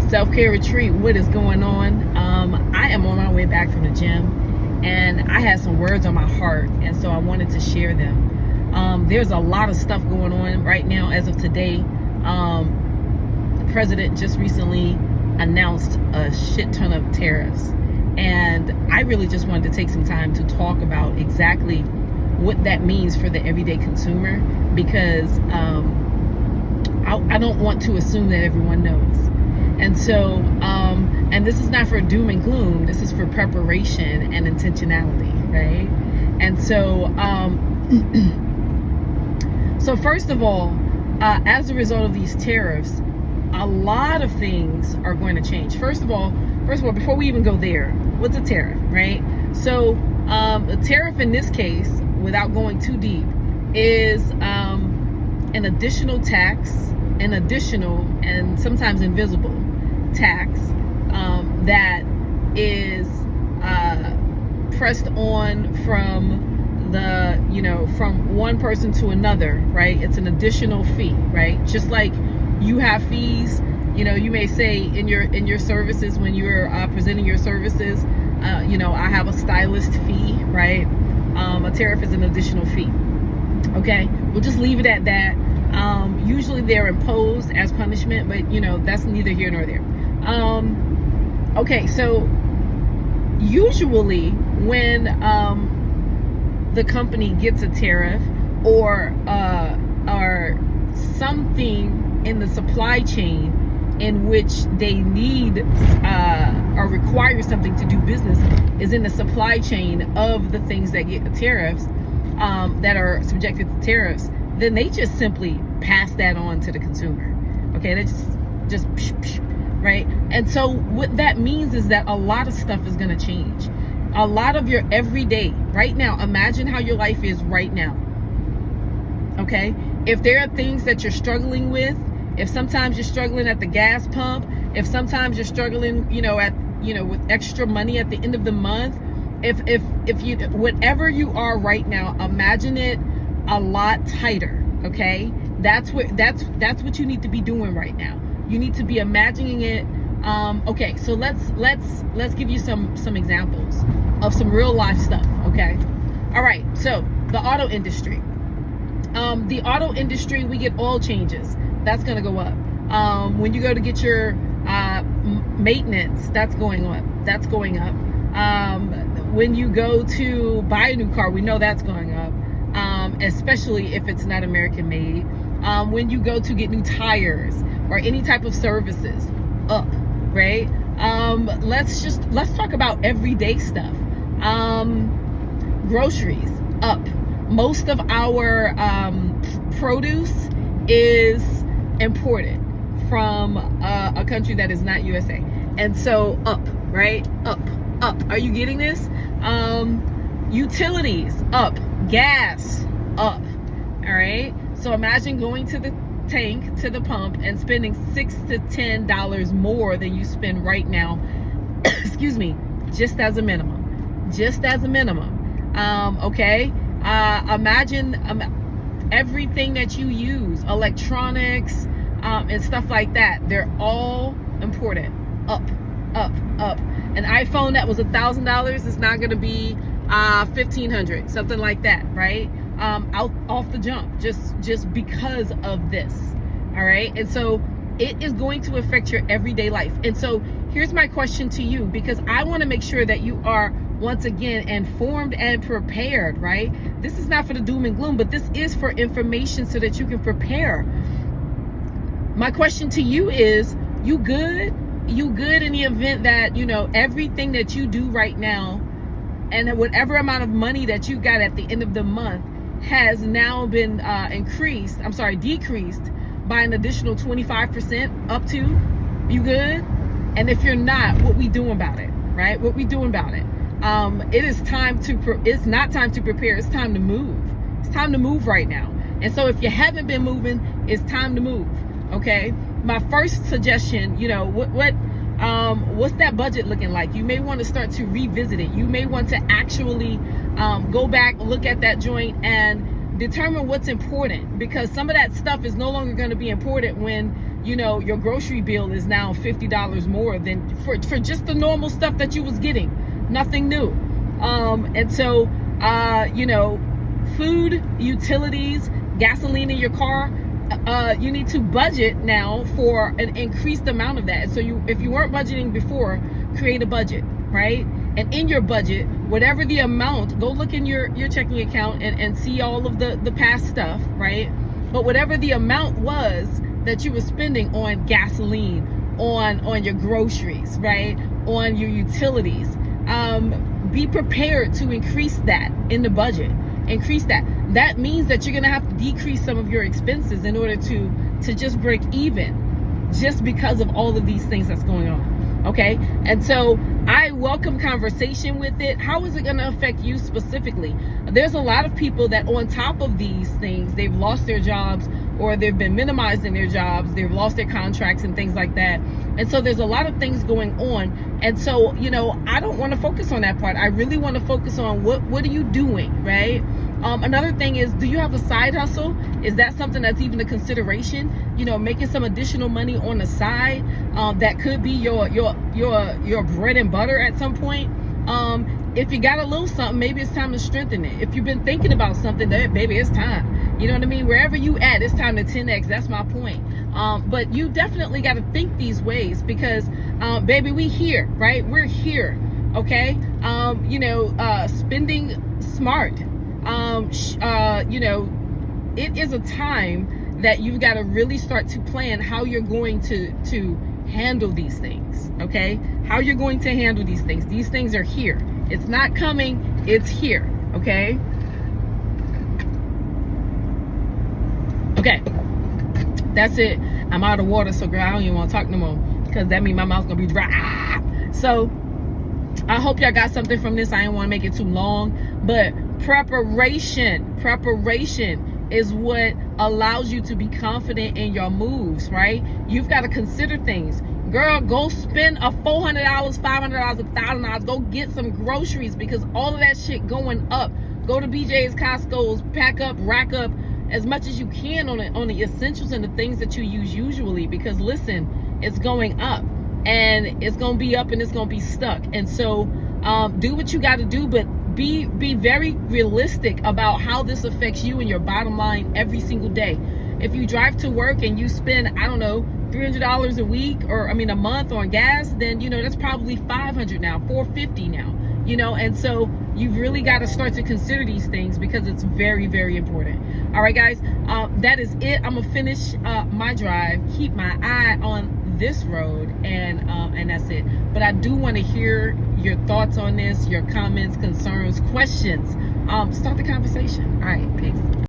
self-care retreat. What is going on? I am on my way back from the gym, and I had some words on my heart, and so I wanted to share them. There's a lot of stuff going on right now as of today. The president just recently announced a shit ton of tariffs, and I really just wanted to take some time to talk about exactly what that means for the everyday consumer, because I don't want to assume that everyone knows. And so, and this is not for doom and gloom, this is for preparation and intentionality, right? And so, so first of all, as a result of these tariffs, a lot of things are going to change. First of all, before we even go there, what's a tariff, right? So, a tariff in this case, without going too deep, is an additional tax, an additional and sometimes invisible tax that is pressed on from from one person to another, right? It's an additional fee, right? Just like you have fees, you may say in your services, when you're presenting your services, I have a stylist fee, right? A tariff is an additional fee. Okay, we'll just leave it at that. Usually they're imposed as punishment, but that's neither here nor there. Okay, so usually when the company gets a tariff or something in the supply chain in which they need or require something to do business is in the supply chain of the things that get the tariffs, that are subjected to tariffs, then they just simply pass that on to the consumer. Okay, they just right? And so what that means is that a lot of stuff is going to change. A lot of your everyday, right now, imagine how your life is right now. Okay, if there are things that you're struggling with, if sometimes you're struggling at the gas pump, if sometimes you're struggling, with extra money at the end of the month, if you, whatever you are right now, imagine it a lot tighter. Okay, that's what you need to be doing right now. You need to be imagining it. Okay, so let's give you some examples of some real life stuff. Okay, all right. So the auto industry. The auto industry, we get oil changes. That's going to go up. When you go to get your maintenance, that's going up. That's going up. When you go to buy a new car, we know that's going up, especially if it's not American made. When you go to get new tires or any type of services, up, right? Let's talk about everyday stuff. Groceries, up. Most of our produce is imported from a country that is not USA, and so up, right? Up. Are you getting this? Utilities, up. Gas, up. All right. So imagine going to the tank, to the pump, and spending $6 to $10 more than you spend right now. Excuse me, just as a minimum. Okay. Imagine everything that you use, electronics, and stuff like that. They're all imported. Up. An iPhone that was $1,000 is not going to be $1,500, something like that, right? Off the jump, just because of this. All right, and so it is going to affect your everyday life. And so here's my question to you, because I want to make sure that you are once again informed and prepared, right? This is not for the doom and gloom, but this is for information so that you can prepare. My question to you is, you good in the event that everything that you do right now and whatever amount of money that you got at the end of the month has now been decreased by an additional 25% up to? You good? And if you're not, what we doing about it, right? What we doing about it? It's not time to prepare. It's time to move. It's time to move right now. And so if you haven't been moving, it's time to move. Okay. My first suggestion, what's that budget looking like? You may want to start to revisit it. You may want to actually go back, look at that joint, and determine what's important, because some of that stuff is no longer going to be important when you know, your grocery bill is now $50 more than for just the normal stuff that you was getting, nothing new. And so, you know, food, utilities, gasoline in your car, you need to budget now for an increased amount of that. So if you weren't budgeting before, create a budget, right? And in your budget, whatever the amount, go look in your checking account and see all of the past stuff, right? But whatever the amount was that you were spending on gasoline, on your groceries, right? On your utilities, be prepared to increase that in the budget. Increase that. That means that you're gonna have to decrease some of your expenses in order to just break even, just because of all of these things that's going on. Okay, and so I welcome conversation with it. How is it going to affect you specifically? There's a lot of people that on top of these things, they've lost their jobs, or they've been minimized in their jobs, they've lost their contracts and things like that. And so there's a lot of things going on. And so, you know, I don't want to focus on that part. I really want to focus on what are you doing, right? Another thing is, do you have a side hustle? Is that something that's even a consideration? You know, making some additional money on the side, that could be your bread and butter at some point. If you got a little something, maybe it's time to strengthen it. If you've been thinking about something, that baby, it's time. You know what I mean? Wherever you at, it's time to 10x. That's my point. But you definitely got to think these ways, because baby, we here, right? We're here. Okay. You know, spending smart. You know, it is a time that you've got to really start to plan how you're going to handle these things. Okay, how you're going to handle these things. These things are here. It's not coming, it's here. Okay. Okay, that's it. I'm out of water, so girl, I don't even want to talk no more, because that means my mouth's gonna be dry. So I hope y'all got something from this. I didn't want to make it too long, but preparation is what allows you to be confident in your moves, right? You've got to consider things. Girl, go spend a $400, $500, $1,000. Go get some groceries, because all of that shit going up. Go to BJ's, Costco's, pack up, rack up as much as you can on the essentials and the things that you use usually, because listen, it's going up. And it's gonna be up and it's gonna be stuck. And so do what you got to do, but be very realistic about how this affects you and your bottom line every single day. If you drive to work and you spend, I don't know, $300 a week, or a month on gas, then you know that's probably $500 now, $450 now. You know, and so you've really got to start to consider these things, because it's very, very important. All right, guys, that is it. I'm gonna finish my drive, keep my eye on this road, and that's it. But I do want to hear your thoughts on this, your comments, concerns, questions. Start the conversation. All right, peace.